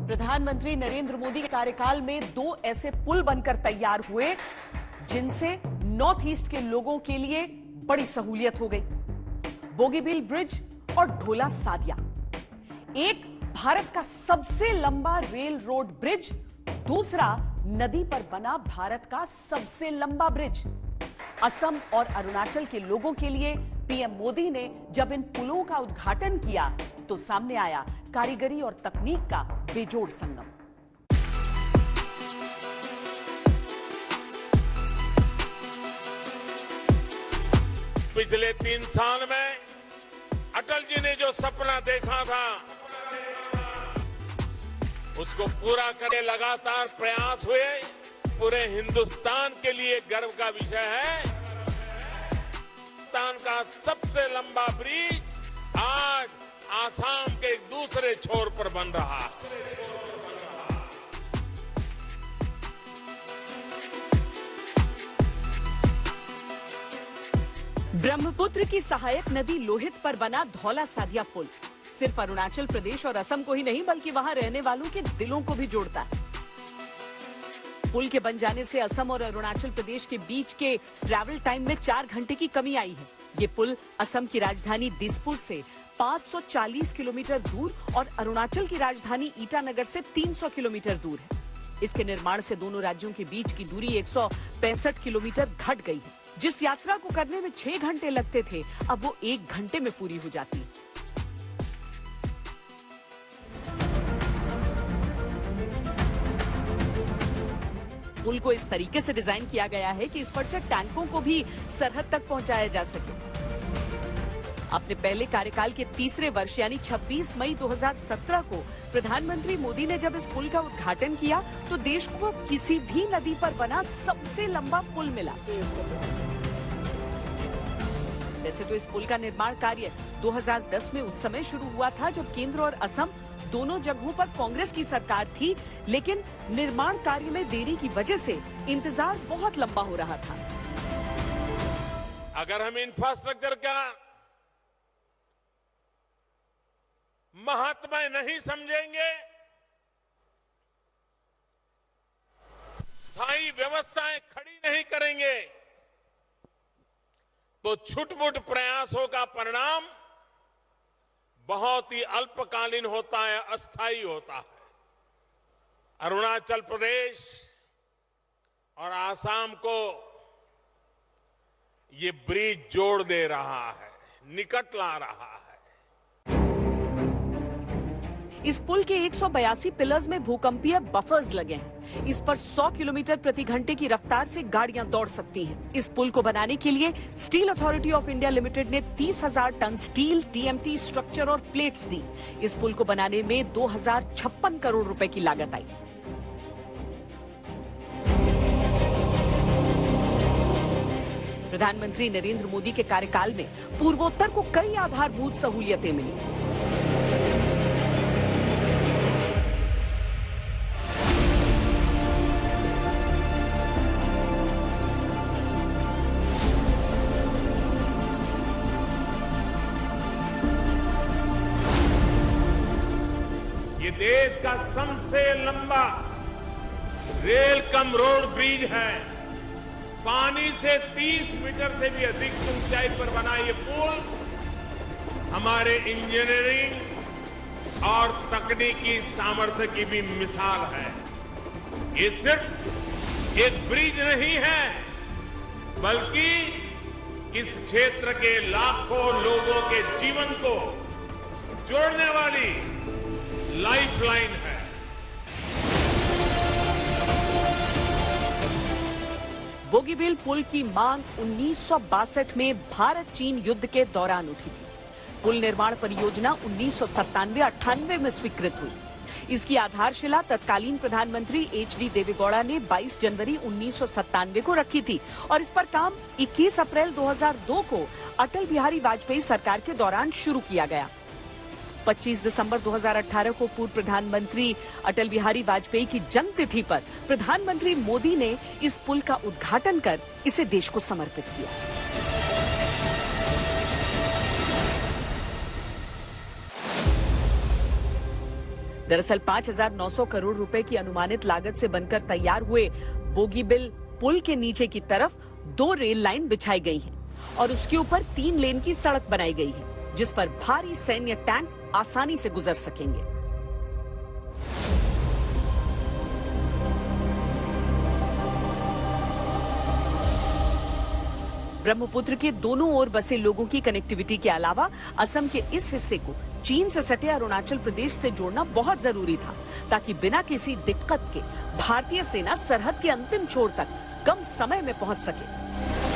प्रधानमंत्री नरेंद्र मोदी के कार्यकाल में 2 ऐसे पुल बनकर तैयार हुए जिनसे नॉर्थ ईस्ट के लोगों के लिए बड़ी सहूलियत हो गई। बोगीबील ब्रिज और ढोला सादिया, एक भारत का सबसे लंबा रेल रोड ब्रिज, दूसरा नदी पर बना भारत का सबसे लंबा ब्रिज। असम और अरुणाचल के लोगों के लिए पीएम मोदी ने जब इन पुलों का उद्घाटन किया तो सामने आया कारीगरी और तकनीक का बेजोड़ संगम। पिछले 3 साल में अटल जी ने जो सपना देखा था उसको पूरा करने लगातार प्रयास हुए। पूरे हिंदुस्तान के लिए गर्व का विषय है, हिंदुस्तान का सबसे लंबा ब्रिज आज आसाम के एक दूसरे छोर पर बन रहा है। ब्रह्मपुत्र की सहायक नदी लोहित पर बना ढोला सादिया पुल सिर्फ अरुणाचल प्रदेश और असम को ही नहीं बल्कि वहां रहने वालों के दिलों को भी जोड़ता है। पुल के बन जाने से असम और अरुणाचल प्रदेश के बीच के ट्रैवल टाइम में 4 घंटे की कमी आई है। ये पुल असम की राजधानी दिसपुर से 540 किलोमीटर दूर और अरुणाचल की राजधानी ईटानगर से 300 किलोमीटर दूर है। इसके निर्माण से दोनों राज्यों के बीच की दूरी 165 किलोमीटर घट गई है। जिस यात्रा को करने में 6 घंटे लगते थे, अब वो 1 घंटे में पूरी हो जाती है। पुल को इस तरीके से डिजाइन किया गया है कि इस पर से टैंकों को भी सरहद तक पहुंचाया जा सके। अपने पहले कार्यकाल के तीसरे वर्ष यानी 26 मई 2017 को प्रधानमंत्री मोदी ने जब इस पुल का उद्घाटन किया तो देश को किसी भी नदी पर बना सबसे लंबा पुल मिला। वैसे तो इस पुल का निर्माण कार्य 2010 में उस समय शुरू हुआ था जब केंद्र और असम दोनों जगहों पर कांग्रेस की सरकार थी, लेकिन निर्माण कार्य में देरी की वजह से इंतजार बहुत लंबा हो रहा था। अगर हम इंफ्रास्ट्रक्चर का महत्व नहीं समझेंगे, स्थायी व्यवस्थाएं खड़ी नहीं करेंगे, तो छुटपुट प्रयासों का परिणाम बहुत ही अल्पकालीन होता है, अस्थायी होता है। अरुणाचल प्रदेश और आसाम को ये ब्रिज जोड़ दे रहा है, निकट ला रहा है। इस पुल के 182 पिलर्स में भूकंपीय बफर्स लगे हैं। इस पर 100 किलोमीटर प्रति घंटे की रफ्तार से गाड़ियां दौड़ सकती हैं। इस पुल को बनाने के लिए steel authority of India limited ने 30,000 टन स्टील, टीएमटी स्ट्रक्चर और प्लेट्स दी। इस पुल को बनाने में 2056 करोड़ रुपए की लागत आई। प्रधानमंत्री नरेंद्र मोदी के कार्यकाल में पूर्वोत्तर को कई आधारभूत सहूलियतें मिली। ये देश का सबसे लंबा रेल कम रोड ब्रिज है। पानी से 30 मीटर से भी अधिक ऊंचाई पर बना ये पुल हमारे इंजीनियरिंग और तकनीकी सामर्थ्य की भी मिसाल है। ये सिर्फ एक ब्रिज नहीं है, बल्कि इस क्षेत्र के लाखों लोगों के जीवन को जोड़ने वाली लाइफलाइन है। बोगीबील पुल की मांग 1962 में भारत चीन युद्ध के दौरान उठी थी। पुल निर्माण परियोजना 1997-98 में स्वीकृत हुई। इसकी आधारशिला तत्कालीन प्रधानमंत्री एचडी देवेगौड़ा ने 22 जनवरी 1997 को रखी थी और इस पर काम 21 अप्रैल 2002 को अटल बिहारी वाजपेयी सरकार के दौरान शुरू किया गया। 25 दिसंबर 2018 को पूर्व प्रधानमंत्री अटल बिहारी वाजपेयी की जन्मतिथि पर प्रधानमंत्री मोदी ने इस पुल का उद्घाटन कर इसे देश को समर्पित किया। दरअसल 5,900 करोड़ रुपए की अनुमानित लागत से बनकर तैयार हुए बोगीबिल पुल के नीचे की तरफ 2 रेल लाइन बिछाई गई हैं और उसके ऊपर 3 लेन की सड़क बनाई गई है, जिस पर भारी सैन्य टैंक आसानी से गुजर सकेंगे। ब्रह्मपुत्र के दोनों ओर बसे लोगों की कनेक्टिविटी के अलावा असम के इस हिस्से को चीन से सटे अरुणाचल प्रदेश से जोड़ना बहुत जरूरी था, ताकि बिना किसी दिक्कत के भारतीय सेना सरहद के अंतिम छोर तक कम समय में पहुंच सके।